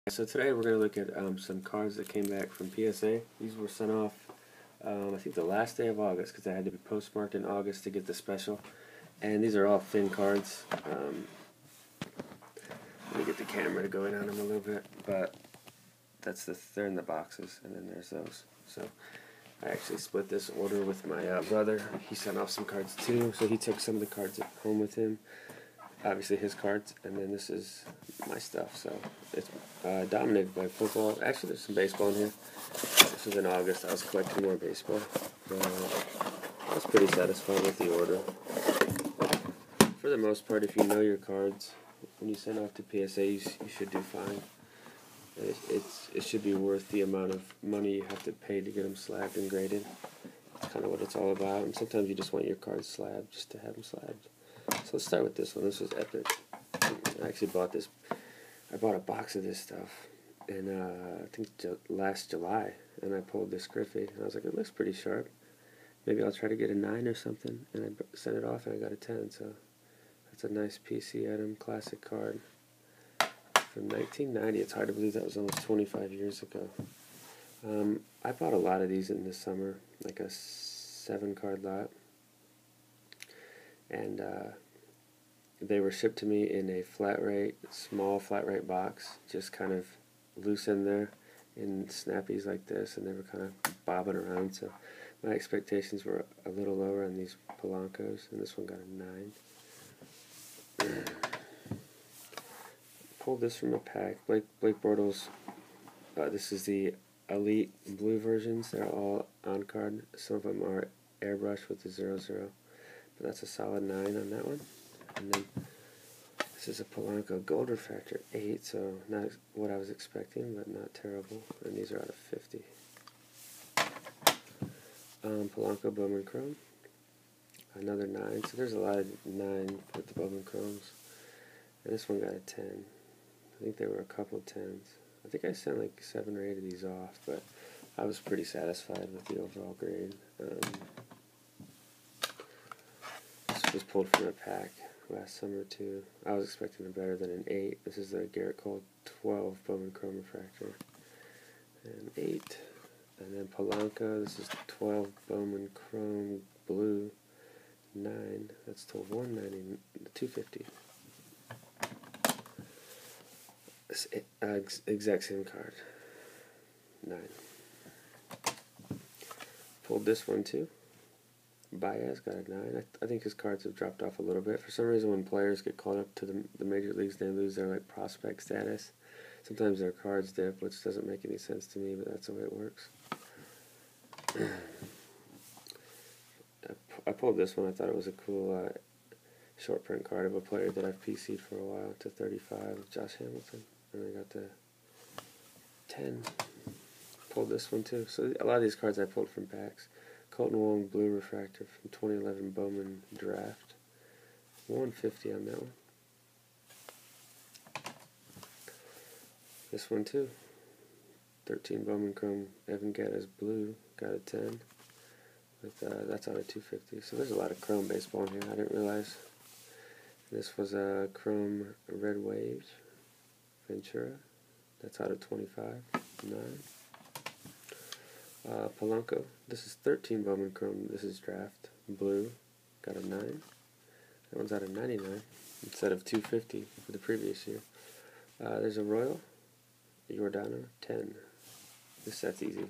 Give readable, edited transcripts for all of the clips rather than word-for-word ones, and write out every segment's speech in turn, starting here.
So today we're going to look at some cards that came back from PSA. These were sent off, I think the last day of August, because they had to be postmarked in August to get the special. And these are all thin cards. Let me get the camera to go in on them a little bit, but they're in the boxes, and then there's those. So I actually split this order with my brother. He sent off some cards too, so he took some of the cards home with him. Obviously his cards, and then this is my stuff. So it's dominated by football. Actually, there's some baseball in here. This was in August. I was collecting more baseball. I was pretty satisfied with the order. For the most part, if you know your cards, when you send off to PSA, you should do fine. It should be worth the amount of money you have to pay to get them slabbed and graded. That's kind of what it's all about. And sometimes you just want your cards slabbed just to have them slabbed. So let's start with this one. This was epic. I actually bought this. I bought a box of this stuff in I think last July, and I pulled this Griffey, and I was like, it looks pretty sharp. Maybe I'll try to get a 9 or something, and I sent it off, and I got a 10. So that's a nice PC item, classic card from 1990. It's hard to believe that was almost 25 years ago. I bought a lot of these in the summer, like a 7-card lot. And they were shipped to me in a small flat rate box, just kind of loose in there in snappies like this, and they were kind of bobbing around, so my expectations were a little lower on these Polanco's, and this one got a 9. Pulled this from a pack. Blake Bortles, this is the Elite Blue versions. They're all on card. Some of them are airbrush with the 00. But that's a solid 9 on that one. And then this is a Polanco Gold Refractor 8, so not what I was expecting, but not terrible. And these are out of 50. Polanco Bowman Chrome, another 9. So there's a lot of 9 with the Bowman Chromes. And this one got a 10. I think there were a couple 10s. I think I sent like 7 or 8 of these off, but I was pretty satisfied with the overall grade. Was pulled from a pack last summer too. I was expecting a better than an 8. This is the Garrett Cole 12 Bowman Chrome Refractor. And 8. And then Polanco, this is the 12 Bowman Chrome Blue 9. That's to 190, 250. Exact same card. 9. Pulled this one too. Baez got a 9. I think his cards have dropped off a little bit. For some reason, when players get called up to the major leagues, they lose their prospect status. Sometimes their cards dip, which doesn't make any sense to me, but that's the way it works. I pulled this one. I thought it was a cool short print card of a player that I've PC'd for a while to 35, Josh Hamilton. And I got the 10. Pulled this one too. So a lot of these cards I pulled from packs. Colton Wong Blue Refractor from 2011 Bowman Draft. 150 on that one. This one too. 13 Bowman Chrome Evan Gattis Blue. Got a 10. With that's out of 250. So there's a lot of Chrome baseball in here. I didn't realize. This was a Chrome Red Waves Ventura. That's out of 25. 9. Polanco, this is 13 Bowman Chrome, this is Draft, Blue, got a 9. That one's out of 99, instead of 250 for the previous year. There's a Royal, Giordano, 10. This set's easy,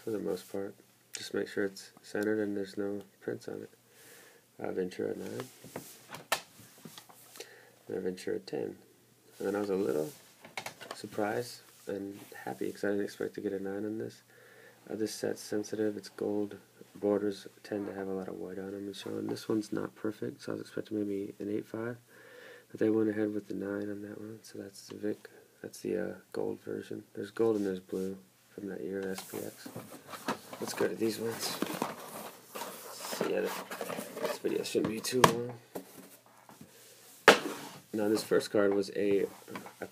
for the most part. Just make sure it's centered and there's no prints on it. Ventura, 9. And a Ventura, 10. And then I was a little surprised and happy because I didn't expect to get a 9 on this. This set's sensitive, it's gold, borders tend to have a lot of white on them and showing. This one's not perfect, so I was expecting maybe an 8.5, but they went ahead with the 9 on that one, so that's the Vic, that's the gold version. There's gold and there's blue from that year, SPX. Let's go to these ones. So yeah, this video shouldn't be too long. Now this first card was I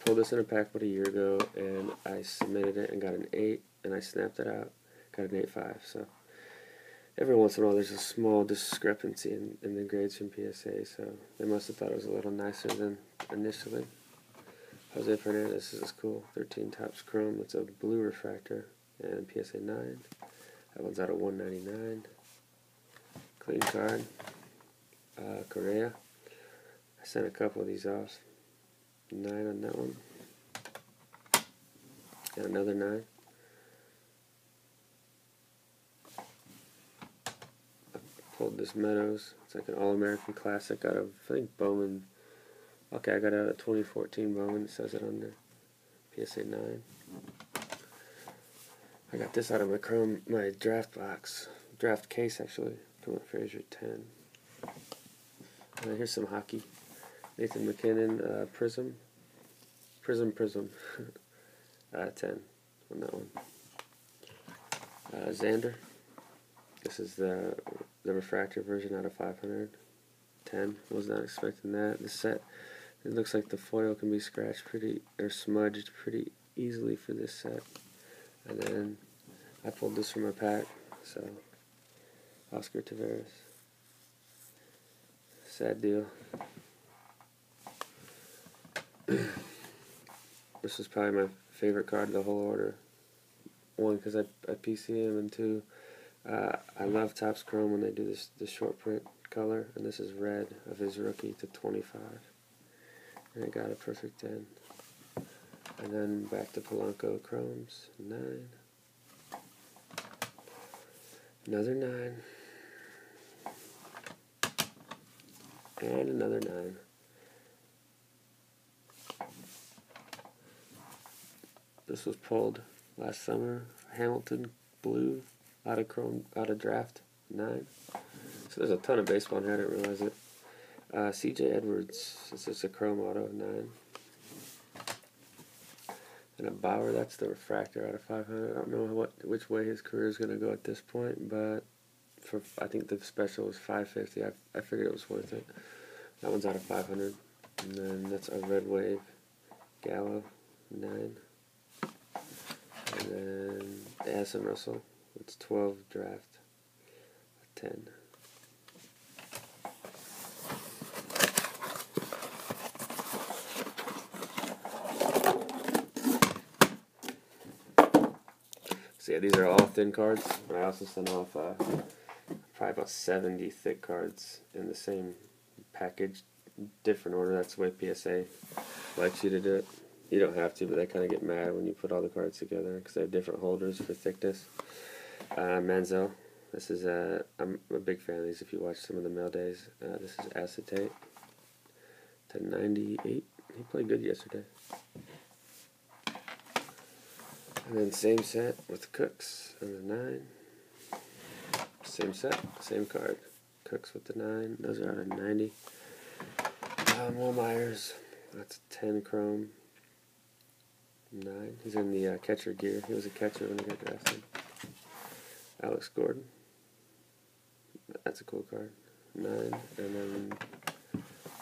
pulled this in a pack about a year ago, and I submitted it and got an 8, and I snapped it out. Got an 8.5, so every once in a while there's a small discrepancy in the grades from PSA, so they must have thought it was a little nicer than initially. Jose Fernandez, this is cool. 13 Topps Chrome. It's a blue refractor and PSA 9. That one's out of 199. Clean card. Correa. I sent a couple of these off. 9 on that one. And another 9. I pulled this Meadows. It's like an All-American Classic out of, I think, Bowman. Okay, I got a 2014 Bowman. It says it on there. PSA 9. I got this out of my draft box. Draft case, actually. From Frazier 10. Here's some hockey. Nathan McKinnon, Prism. Prism. 10 on that one. Xander. This is the refractor version out of 500. 10. Was not expecting that. The set, it looks like the foil can be scratched or smudged pretty easily for this set. And then I pulled this from my pack. So Oscar Taveras. Sad deal. This was probably my favorite card of the whole order. One, because I PC him, and two, I love Topps Chrome when they do the short print color, and this is red of his rookie to 25. And I got a perfect 10. And then back to Polanco Chromes, 9. Another 9. And another 9. This was pulled last summer. Hamilton Blue out of draft 9. So there's a ton of baseball in here. I didn't realize it. C.J. Edwards. This is a chrome auto 9. And a Bauer. That's the refractor out of 500. I don't know which way his career is going to go at this point, but I think the special was $550. I figured it was worth it. That one's out of 500. And then that's a Red Wave Gallo 9. And then Addison Russell. It's 12 draft. 10. So yeah, these are all thin cards. And I also sent off probably about 70 thick cards in the same package, different order. That's the way PSA likes you to do it. You don't have to, but they kind of get mad when you put all the cards together because they have different holders for thickness. Manziel. This is I'm a big fan of these. If you watch some of the mail days, this is acetate to 98. He played good yesterday. And then same set with Cooks and the 9. Same set, same card. Cooks with the 9. Those are out of 90. Will Myers. That's 10 chrome. 9. He's in the catcher gear. He was a catcher when he got drafted. Alex Gordon. That's a cool card. 9. And then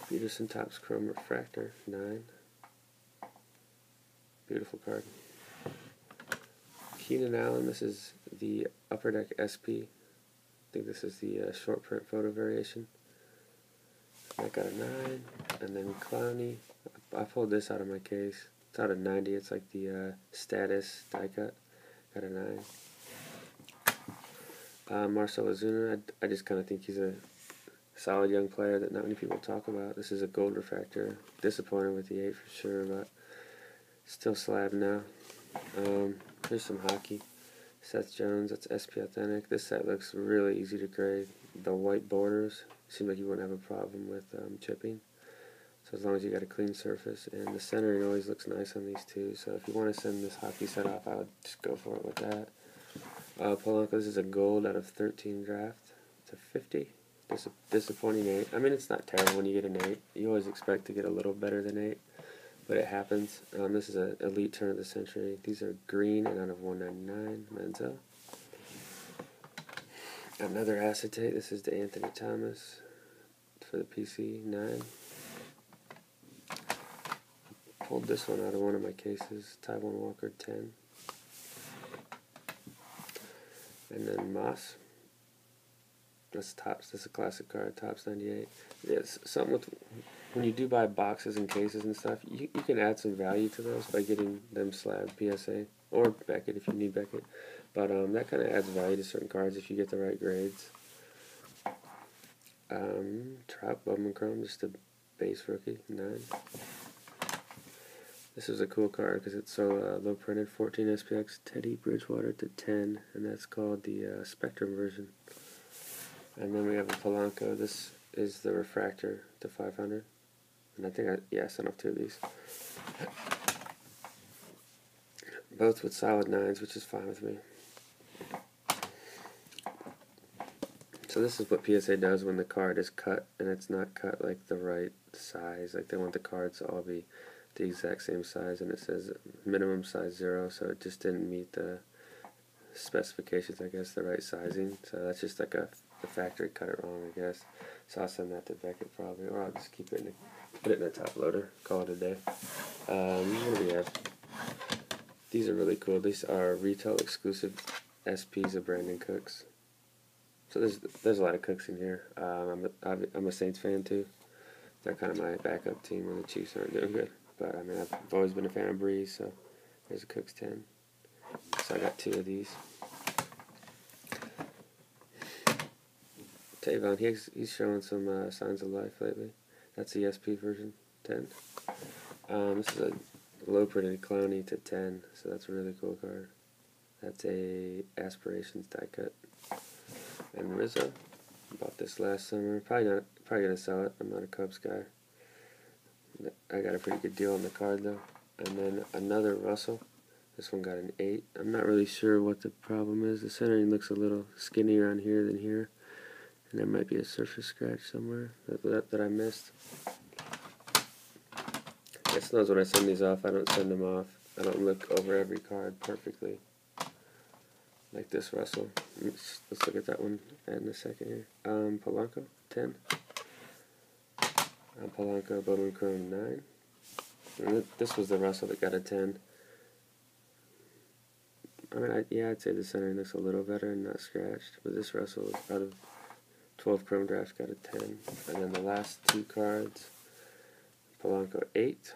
Peterson Topps Chrome Refractor. 9. Beautiful card. Keenan Allen. This is the Upper Deck SP. I think this is the short print photo variation. I got a 9. And then Clowney. I pulled this out of my case. It's out of 90. It's like the status die cut. Got a 9. Marcell Ozuna. I just kind of think he's a solid young player that not many people talk about. This is a gold refractor. Disappointed with the 8 for sure, but still slab now. Here's some hockey. Seth Jones. That's SP Authentic. This set looks really easy to grade. The white borders seem like you wouldn't have a problem with chipping. So as long as you got a clean surface, and the centering always looks nice on these two. So if you want to send this hockey set off, I would just go for it with that. Polanco, this is a gold out of 13 draft to 50. Disappointing 8. I mean, it's not terrible when you get an 8. You always expect to get a little better than 8, but it happens. This is an elite turn of the century. These are green and out of 199. Manziel. Another acetate. This is the Anthony Thomas for the PC 9. Pulled this one out of one of my cases. Taiwan Walker 10. And then Moss. That's Topps. This is a classic card. Topps 98. Yes, something with when you do buy boxes and cases and stuff, you can add some value to those by getting them slab PSA or Beckett if you need Beckett. But that kind of adds value to certain cards if you get the right grades. Trout Bowman Chrome, just a base rookie, 9. This is a cool card because it's so low printed. 14 SPX, Teddy Bridgewater to 10, and that's called the Spectrum version. And then we have a Polanco. This is the Refractor to 500. And I think I sent off 2 of these. Both with solid 9s, which is fine with me. So this is what PSA does when the card is cut, and it's not cut like the right size. Like they want the cards to all be the exact same size, and it says minimum size 0, so it just didn't meet the specifications, I guess, the right sizing. So that's just like the factory cut it wrong, I guess. So I'll send that to Beckett probably, or I'll just keep it put it in a top loader, call it a day. What do we have? These are really cool. These are retail exclusive SPs of Brandon Cooks. So there's a lot of Cooks in here. I'm a Saints fan too. They're kind of my backup team when the Chiefs aren't doing good. But I mean, I've always been a fan of Breeze, so there's a Cooks 10. So I got 2 of these. Tavon, he's showing some signs of life lately. That's the SP version 10. This is a low printed Clowney to 10, so that's a really cool card. That's a Aspirations die cut. And Rizzo, bought this last summer. Probably gonna sell it. I'm not a Cubs guy. I got a pretty good deal on the card though. And then another Russell. This one got an 8. I'm not really sure what the problem is. The centering looks a little skinnier on here than here. And there might be a surface scratch somewhere that I missed. Guess knows when I send these off, I don't send them off. I don't look over every card perfectly. Like this Russell. Let's look at that one in a second here. Polanco, 10. Polanco, Bowman Chrome, 9. And this was the Russell that got a 10. I mean, I'd say the centering looks a little better and not scratched. But this Russell, out of 12 Chrome drafts, got a 10. And then the last 2 cards, Polanco, 8.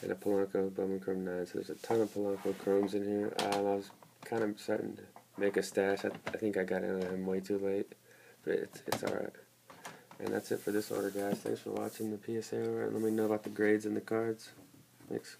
And a Polanco Bowman Chrome 9. So there's a ton of Polanco Chromes in here. I was kind of starting to make a stash. I think I got into him way too late. But it's alright. And that's it for this order, guys. Thanks for watching the PSA order. Let me know about the grades and the cards. Thanks.